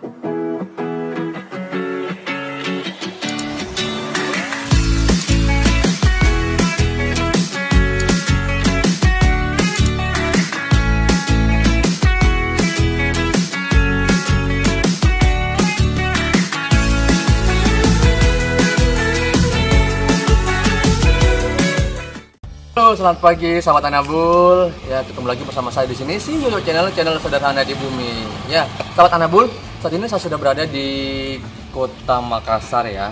Halo, selamat pagi sahabat Anabul. Ya, ketemu lagi bersama saya di sini si YouTube channel sederhana di bumi. Ya, sahabat Anabul, saat ini saya sudah berada di Kota Makassar ya.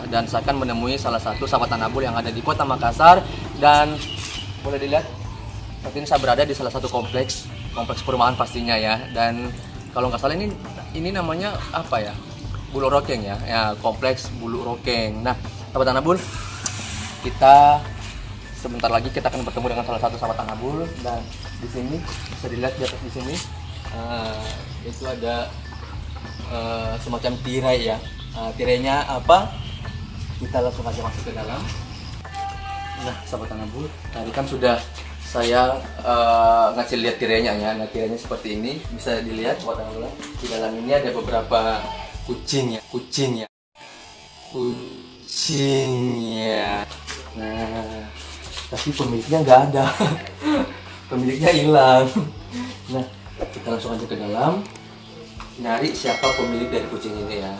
Dan saya akan menemui salah satu sahabat Anabul yang ada di Kota Makassar, dan boleh dilihat saat ini saya berada di salah satu kompleks perumahan pastinya ya. Dan kalau nggak salah ini namanya apa ya? Bulu Rokeng ya. Ya, kompleks Bulu Rokeng. Nah, sahabat Anabul, sebentar lagi kita akan bertemu dengan salah satu sahabat Anabul, dan di sini bisa dilihat di atas di sini itu ada semacam tirai ya. Tirainya apa? Kita langsung aja masuk ke dalam. Nah, sahabat Anabul, tadi kan sudah saya ngasih lihat tirainya ya. Nah, tirainya seperti ini, bisa dilihat sahabat Anabul. Di dalam ini ada beberapa kucing ya. Nah, tapi pemiliknya nggak ada. Pemiliknya hilang. Nah, kita langsung aja ke dalam nyari siapa pemilik dari kucing ini ya.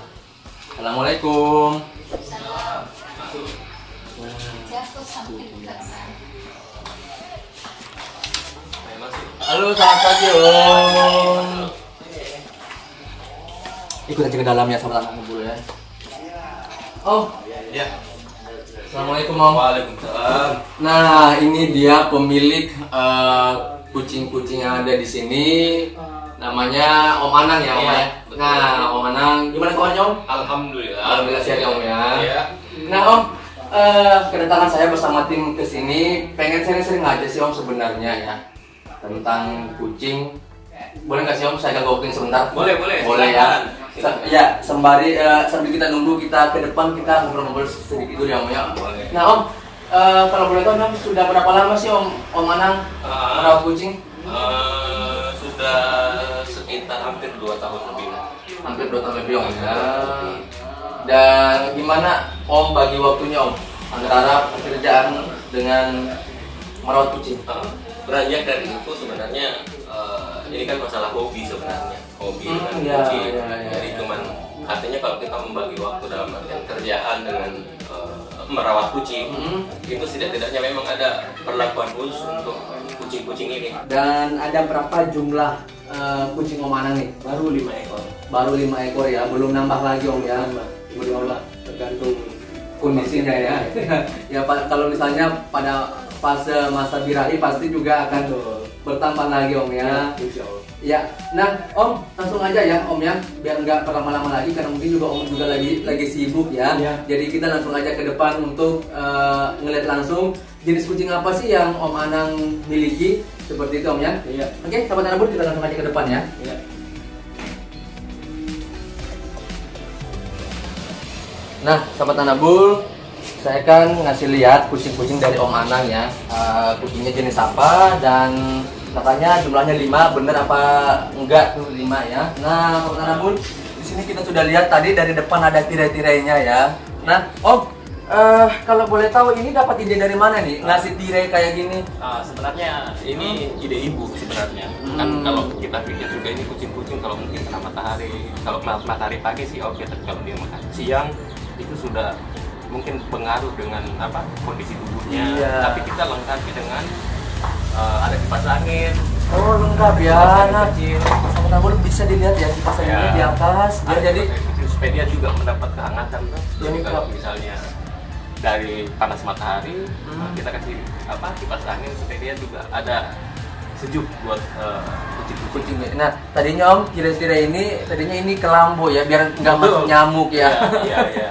Assalamualaikum. Halo, selamat pagi Om. Ikut aja ke dalam ya sahabat Anabul ya. Oh ya. Assalamualaikum Om. Waalaikumsalam. Nah, ini dia pemilik kucing-kucing yang ada di sini. Namanya Om Anang ya, Om ya. Nah, Om Anang, gimana kabarnya Om? Alhamdulillah. Alhamdulillah sehat ya Om ya. Iya. Nah Om, kedatangan saya bersama tim ke sini pengen sering-sering aja sih Om sebenarnya ya tentang kucing. Boleh nggak sih Om saya ganggu waktunya sebentar? Boleh. Boleh ya. Ya, sambil kita nunggu, kita ke depan kita ngobrol-ngobrol sedikit dulu ya Om ya. Boleh. Nah Om, kalau boleh tahu Om, sudah berapa lama sih Om Anang merawat kucing? Sudah sekitar hampir 2 tahun lebih. Hampir 2 tahun lebih Om ya. Dan gimana Om bagi waktunya Om antara pekerjaan dengan merawat kucing? Beranjak dari itu sebenarnya ini kan masalah hobi sebenarnya. Hobi dengan kucing. Jadi cuman artinya kalau kita membagi waktu dalam artian kerjaan dengan merawat kucing, itu setidaknya memang ada perlakuan khusus untuk kucing-kucing ini. Dan ada berapa jumlah kucing Om Anang nih? Baru 5 ekor. Baru 5 ekor ya, belum nambah lagi Om ya. Belum nambah, tergantung kondisinya ya. Ya kalau misalnya pada fase masa birahi pasti juga akan bertambah lagi Om ya. Insya Allah. Ya, nah Om langsung aja ya Om ya, biar nggak berlama-lama lagi karena mungkin juga Om juga lagi sibuk ya. Jadi kita langsung aja ke depan untuk ngeliat langsung jenis kucing apa sih yang Om Anang miliki, seperti itu Om ya. Iya. Oke, sahabat Anabul, kita langsung aja ke depan ya. Iya. Nah, sahabat Anabul, saya kan ngasih lihat kucing-kucing dari Om Anang ya. Kucingnya jenis apa dan katanya jumlahnya 5, bener apa enggak tuh 5 ya. Nah, sahabat Anabul, di sini kita sudah lihat tadi dari depan ada tirai-tirainya ya. Nah, Om, kalau boleh tahu ini dapat ide dari mana nih ngasih tirai kayak gini? Sebenarnya ini ide ibu sebenarnya. Kan kalau kita pikir juga ini kucing-kucing kalau mungkin kena matahari, kalau matahari pagi sih oke, tapi kalau dia makan siang itu sudah mungkin pengaruh dengan kondisi tubuhnya. Iya. Tapi kita lengkapi dengan ada kipas angin. Oh, lengkap ya. Nah, Kecil. sahabat Anabul bisa dilihat ya kipas anginnya di atas. Jadi supaya dia juga mendapat kehangatan tuh. Jadi Lengkap. kalau misalnya dari panas matahari, kita kasih kipas angin supaya dia juga ada sejuk buat kucing-kucing. Nah, tadinya Om, tirai-tirai ini tadinya ini kelambu ya, biar nggak masuk nyamuk ya. Iya.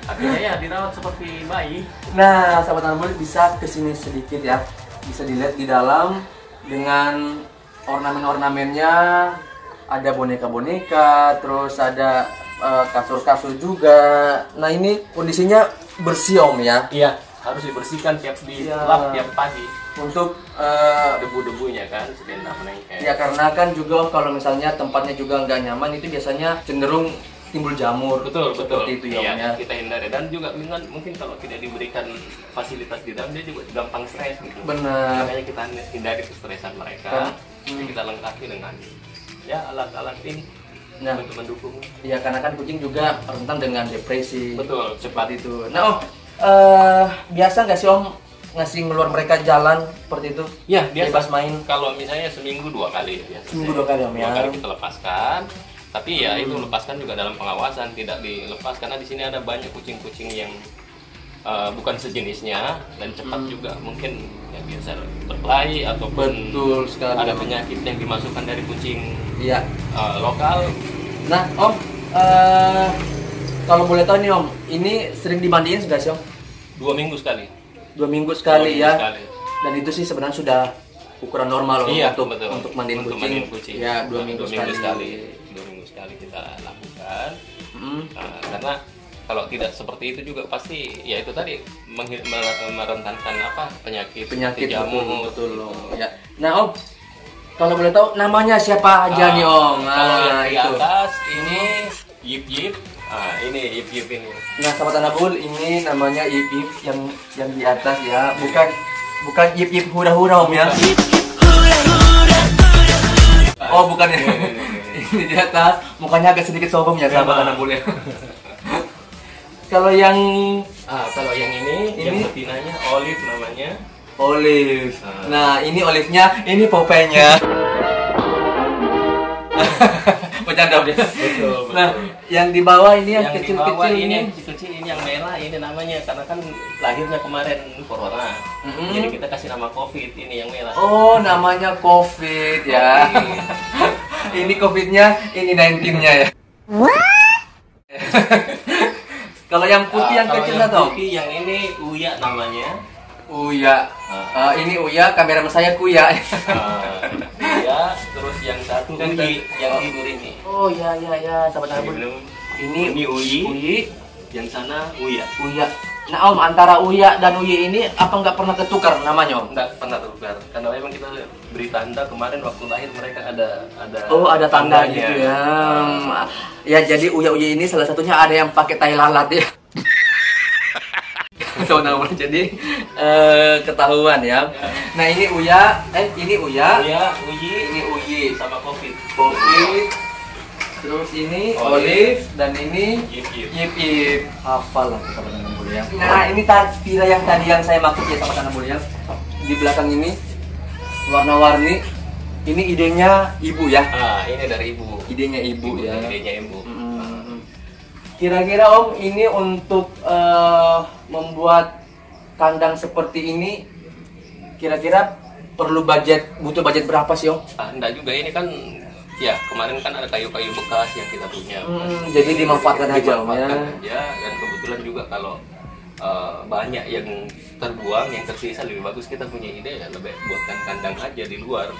Artinya ya dirawat seperti bayi. Nah, sahabat Anabul bisa kesini sedikit ya. Bisa dilihat di dalam dengan ornamen-ornamennya, ada boneka-boneka, terus ada kasur-kasur juga. Nah, ini kondisinya bersih Om ya. Iya, harus dibersihkan dilap tiap pagi untuk debu-debunya kan supaya nggak menengkel. ya karena kan juga kalau misalnya tempatnya juga nggak nyaman itu biasanya cenderung timbul jamur. Betul. Seperti itu ya, Om, ya. Kita hindari, dan juga mungkin kalau tidak diberikan fasilitas di dalam dia juga gampang stres gitu. Benar. Makanya kita hindari kestresan mereka. Kita lengkapi dengan ya alat-alat ini untuk mendukung. Ya karena kan kucing juga rentan dengan depresi. Betul, cepat itu. Nah Om, biasa nggak sih Om ngasih ngeluar mereka jalan seperti itu? Ya, biasa. Bebas main. Kalau misalnya seminggu 2 kali ya. Seminggu 2 kali Om ya. 2 kali kita lepaskan. Tapi ya itu lepaskan juga dalam pengawasan, tidak dilepas karena di sini ada banyak kucing-kucing yang bukan sejenisnya dan cepat juga mungkin ya biasa berkelahi ataupun betul sekali, ada penyakit yang dimasukkan dari kucing lokal. Nah Om, kalau boleh tahu nih Om, ini sering dimandiin nggak sih Om? 2 minggu sekali. 2 minggu sekali ya. Sekali. Dan itu sih sebenarnya sudah ukuran normal Iya, untuk mandiin kucing. Ya 2 minggu sekali. 2 minggu sekali kita lakukan. Karena kalau tidak seperti itu juga pasti ya itu tadi merentankan penyakit jamur. Betul ya. Nah Om, kalau boleh tahu namanya siapa aja nih Om? Kalau yang di atas ini Yip Yip. Ini Yip Yip ini. Nah sahabat Anabul, ini namanya Yip Yip yang di atas ya, bukan Yip Yip hura-hura Om ya. Oh bukan ya. Ini di atas, mukanya agak sedikit sombong ya sahabat Anabul ya. Kalau yang ini yang betinanya Olive namanya. Olive. Nah, ini Olive-nya, ini Popeye-nya. Bercanda dia. Betul. Nah, yang di bawah ini yang kecil-kecil ini yang merah ini namanya karena kan lahirnya kemarin corona. Jadi kita kasih nama Covid, ini yang merah. Oh, namanya Covid ya. Ini Covid-nya, ini 19-nya ya. Kalau yang putih yang kecil atau? Putih yang ini Uya namanya. Uya. Ini Uya, kameramen saya Kuya. Uya, terus yang satu Uyi, yang tidur ini. Oh ya, sahabat Anabul. Ini Uyi. Yang sana Uya. Nah Om, antara Uya dan Uyi ini apa nggak pernah ketukar namanya Om? Nggak pernah tukar, karena memang kita beri tanda kemarin waktu lahir mereka ada ada tanda gitu ya. Ya jadi Uya ini salah satunya ada yang pakai tai lalat ya. Jadi ketahuan ya. Nah ini Uya, ini Uya, Uyi, ini Uyi sama Covid. Terus ini Olive dan ini Yip. Hafal lah sahabat Anabul ya. Nah ini pila yang tadi yang saya maksud ya sahabat Anabul ya. Di belakang ini warna-warni. Ini idenya ibu ya. Ini dari ibu. Idenya ibu ya. Idenya ibu. Kira-kira Om ini untuk membuat kandang seperti ini kira-kira butuh budget berapa sih Om? Enggak juga, ini kan ya kemarin kan ada kayu-kayu bekas yang kita punya. Jadi dimanfaatkan aja Om ya. Dan kebetulan juga kalau banyak yang terbuang, yang tersisa lebih bagus kita punya ide ya lebih buatkan kandang aja di luar.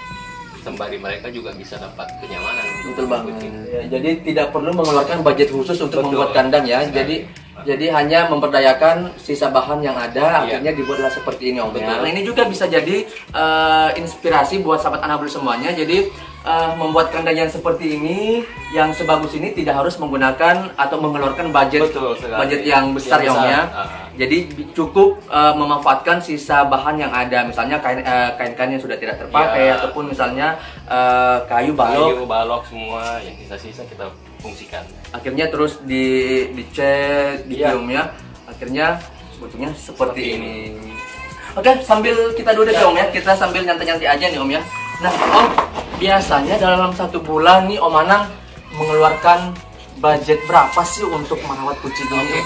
Sembari mereka juga bisa dapat kenyamanan. Betul banget. Ya, jadi tidak perlu mengeluarkan budget khusus untuk membuat kandang ya. Jadi hanya memperdayakan sisa bahan yang ada, akhirnya dibuatlah seperti ini Om ya. Nah ini juga bisa jadi inspirasi buat sahabat Anabul semuanya. Jadi membuat kandang yang seperti ini, yang sebagus ini tidak harus menggunakan atau mengeluarkan budget yang besar ya Om ya. Jadi cukup memanfaatkan sisa bahan yang ada, misalnya kain-kain yang sudah tidak terpakai ataupun misalnya kayu balok semua yang sisa-sisa kita fungsikan. Akhirnya terus dicat, dibium ya. Akhirnya bentuknya seperti ini. Oke, sambil kita duduk ya Om ya. Kita sambil nyantai-nyantai aja nih Om ya. Nah Om, biasanya dalam 1 bulan nih Om Anang mengeluarkan budget berapa sih untuk merawat kucing ini?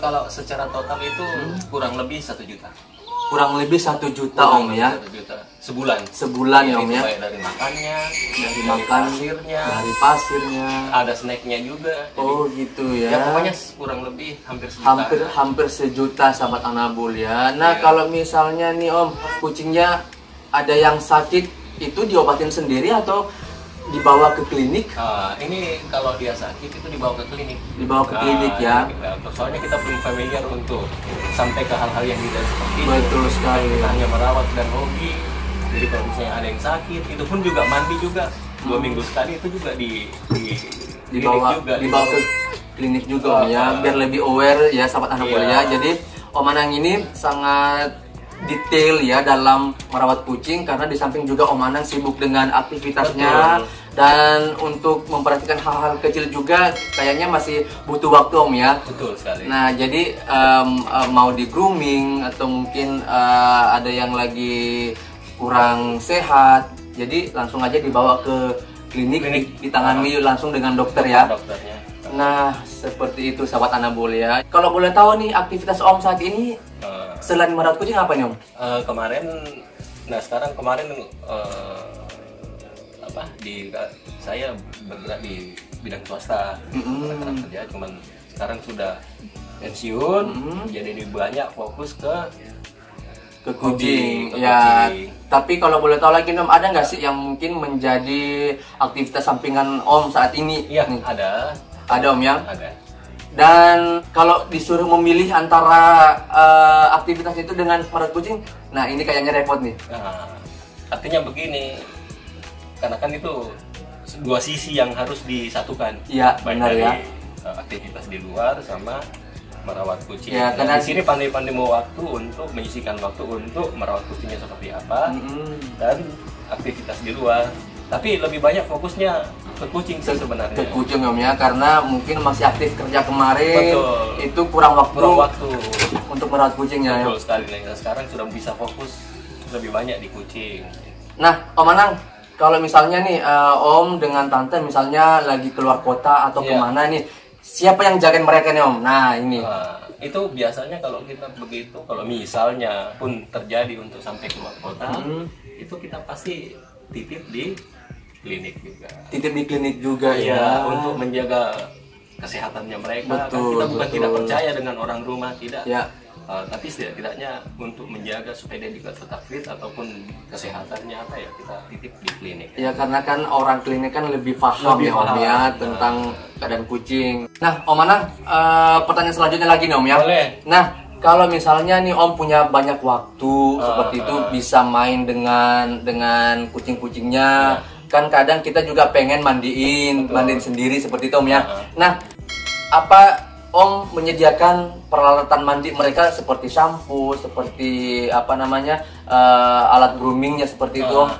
Kalau secara total itu kurang lebih 1 juta. Kurang lebih 1 juta Om ya. 1 juta sebulan ya Om ya. Dari makannya, dari pasirnya, ada snacknya juga. Oh gitu ya. Ya pokoknya kurang lebih hampir sejuta. Hampir sejuta sahabat Anabul ya. Nah kalau misalnya nih Om, kucingnya ada yang sakit, itu diobatin sendiri atau dibawa ke klinik? Ini kalau dia sakit itu dibawa ke klinik. Dibawa ke klinik ya. Soalnya kita belum familiar untuk sampai ke hal-hal yang tidak seperti itu. Betul sekali. Kita hanya merawat dan hobi. Jadi kalau misalnya ada yang sakit, itu pun juga mandi juga 2 minggu sekali, itu juga dibawa ke klinik juga ya, biar lebih aware ya sahabat anak kuliah. Jadi Om Anang ini sangat detail ya dalam merawat kucing, karena di samping juga Om Anang sibuk dengan aktivitasnya. Betul. Dan untuk memperhatikan hal-hal kecil juga kayaknya masih butuh waktu Om ya. Betul sekali. Nah jadi mau di grooming atau mungkin ada yang lagi kurang sehat, jadi langsung aja dibawa ke klinik. Ditangani langsung dengan dokter ya. Dokternya. Nah, seperti itu sahabat Anabul ya. Kalau boleh tahu nih, aktivitas Om saat ini selain merawat kucing apa nih Om? Kemarin saya bergerak di bidang swasta, kerja, cuman sekarang sudah pensiun, jadi banyak fokus ke kucing ya. Kucing. Tapi kalau boleh tahu lagi Om, ada nggak sih yang mungkin menjadi aktivitas sampingan Om saat ini? Iya, ada. Ada Om ya? Ada. Dan kalau disuruh memilih antara aktivitas itu dengan merawat kucing, nah ini kayaknya repot nih. Nah, artinya begini, karena kan itu dua sisi yang harus disatukan. Iya, benar ya. Aktivitas di luar sama merawat kucing. Ya, karena di sini pandai-pandai mau waktu untuk menyisihkan waktu untuk merawat kucingnya seperti apa, dan aktivitas di luar. Tapi lebih banyak fokusnya ke kucing sih sebenarnya. Ke kucing Om ya, karena mungkin masih aktif kerja kemarin. Betul. Itu kurang waktu untuk merawat kucingnya. Betul sekali. Nah, sekarang sudah bisa fokus lebih banyak di kucing. Nah, Om Anang, kalau misalnya nih Om dengan Tante misalnya lagi keluar kota atau kemana nih, siapa yang jagain mereka nih Om? Nah ini. Itu biasanya kalau kita begitu, kalau misalnya pun terjadi untuk sampai keluar kota, itu kita pasti titip di klinik juga. Titip di klinik juga ya. Untuk menjaga kesehatannya mereka. Betul, kita bukan tidak percaya dengan orang rumah, tidak. Ya. Tapi setidaknya untuk menjaga supaya dia juga tetap fit ataupun kesehatannya kita titip di klinik. Ya karena kan orang klinik kan lebih paham ya Om ya tentang keadaan kucing. Nah Om Anang, pertanyaan selanjutnya lagi nih Om ya. Boleh. Nah kalau misalnya nih Om punya banyak waktu seperti itu, bisa main dengan kucing-kucingnya. Kan kadang kita juga pengen mandiin sendiri seperti itu Om ya. Nah apa Om menyediakan peralatan mandi mereka seperti shampoo, seperti alat groomingnya seperti itu Om?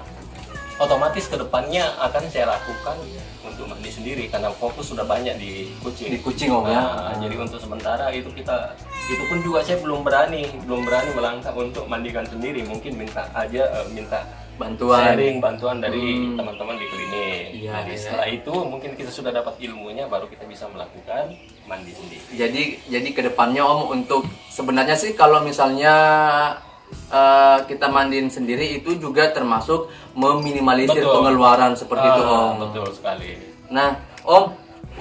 Otomatis kedepannya akan saya lakukan untuk mandi sendiri karena fokus sudah banyak di kucing. Di kucing Om ya. Jadi untuk sementara itu pun juga saya belum berani melangkah untuk mandikan sendiri. Mungkin minta bantuan dari teman-teman di klinik. Setelah itu mungkin kita sudah dapat ilmunya, baru kita bisa melakukan mandi sendiri. Jadi kedepannya Om, untuk sebenarnya sih kalau misalnya kita mandiin sendiri itu juga termasuk meminimalisir pengeluaran seperti itu Om. Betul sekali. Nah Om,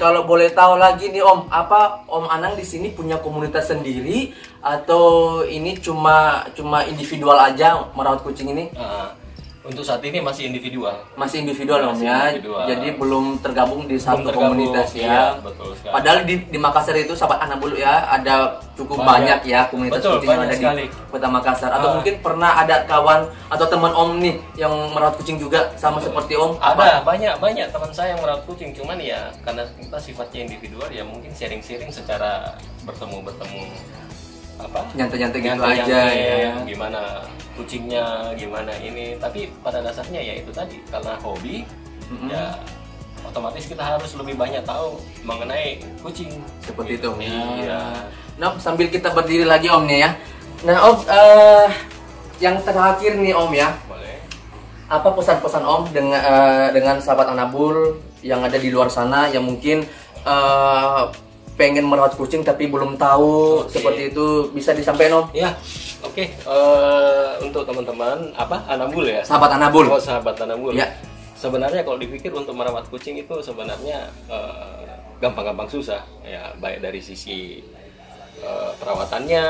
kalau boleh tahu lagi nih Om, apa Om Anang di sini punya komunitas sendiri atau ini cuma individual aja merawat kucing ini? Untuk saat ini masih individual. Masih individual Om ya. Jadi belum tergabung di satu komunitas ya. Betul sekali. Padahal di Makassar itu sahabat Anabul ya ada cukup banyak ya komunitas kucing yang ada di Kota Makassar. Atau mungkin pernah ada kawan atau teman Om nih yang merawat kucing juga sama seperti Om? Ada banyak teman saya yang merawat kucing, cuman ya karena kita sifatnya individual ya mungkin sharing secara bertemu nyantai-nyantai gitu aja ya. Gimana kucingnya, gimana ini. Tapi pada dasarnya ya itu tadi, karena hobi ya otomatis kita harus lebih banyak tahu mengenai kucing. Seperti itu Om. Iya. Nah sambil kita berdiri lagi Om nih ya. Nah Om, yang terakhir nih Om ya. Boleh. Apa pesan-pesan Om dengan sahabat Anabul yang ada di luar sana yang mungkin pengen merawat kucing tapi belum tahu seperti itu, bisa disampaikan Om? Ya, oke. Untuk teman-teman Anabul ya? Sahabat Anabul. Oh, sahabat Anabul. Ya. Sebenarnya kalau dipikir untuk merawat kucing itu sebenarnya gampang-gampang susah ya, baik dari sisi perawatannya,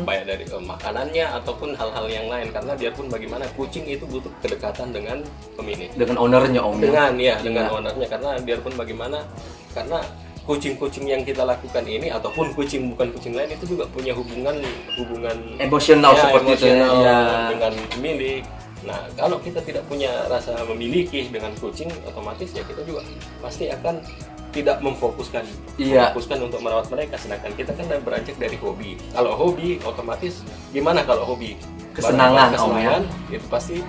baik dari makanannya ataupun hal-hal yang lain, karena biarpun bagaimana kucing itu butuh kedekatan dengan pemilik, dengan ownernya om, dengan ownernya, karena biarpun bagaimana, karena kucing-kucing yang kita lakukan ini ataupun kucing bukan kucing lain itu juga punya hubungan emosional seperti itu dengan pemilik. Nah, kalau kita tidak punya rasa memiliki dengan kucing, otomatis ya kita juga pasti akan tidak memfokuskan untuk merawat mereka. Sedangkan kita kan beranjak dari hobi. Kalau hobi, otomatis gimana kalau hobi? Kesenangan itu pasti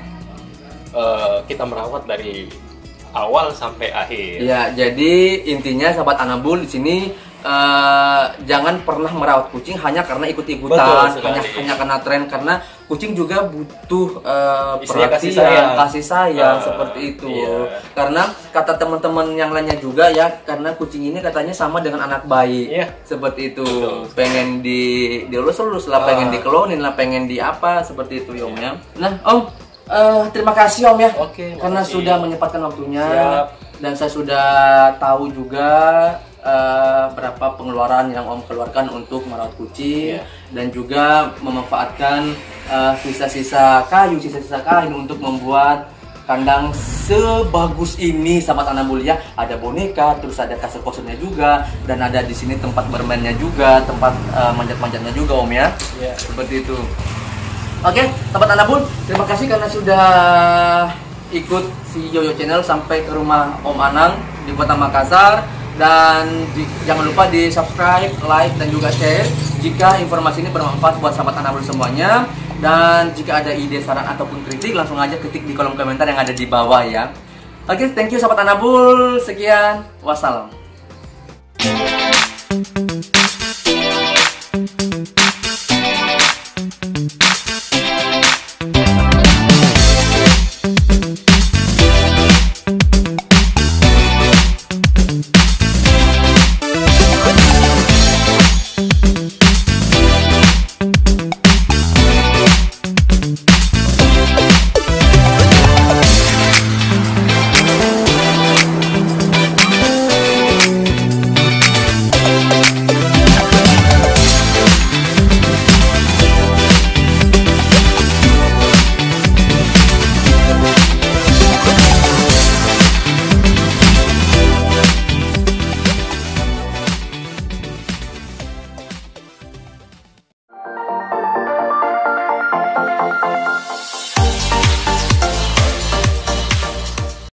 kita merawat dari awal sampai akhir. Ya, jadi intinya sahabat Anabul di sini jangan pernah merawat kucing hanya karena ikut-ikutan, hanya karena tren, karena kucing juga butuh perhatian, kasih sayang seperti itu. Iya. Karena kata teman-teman yang lainnya juga ya, karena kucing ini katanya sama dengan anak bayi, seperti itu. Betul. Pengen dielus-elus lah, pengen dikelonin lah, pengen di apa seperti itu, Om ya. Nah, Om, terima kasih Om ya, karena sudah menyempatkan waktunya. Siap. Dan saya sudah tahu juga berapa pengeluaran yang Om keluarkan untuk merawat kucing, dan juga memanfaatkan sisa-sisa kayu untuk membuat kandang sebagus ini, sahabat Anabul ya. Ada boneka, terus ada kasur posternya juga, dan ada di sini tempat bermainnya juga, tempat manjat-manjatnya juga Om ya. Seperti itu. Oke, sahabat Anabul, terima kasih karena sudah ikut si Yoyo Channel sampai ke rumah Om Anang di Kota Makassar. Dan jangan lupa di subscribe, like, dan juga share jika informasi ini bermanfaat buat sahabat Anabul semuanya. Dan jika ada ide, saran, ataupun kritik, langsung aja ketik di kolom komentar yang ada di bawah ya. Oke, thank you sahabat Anabul. Sekian, wassalam.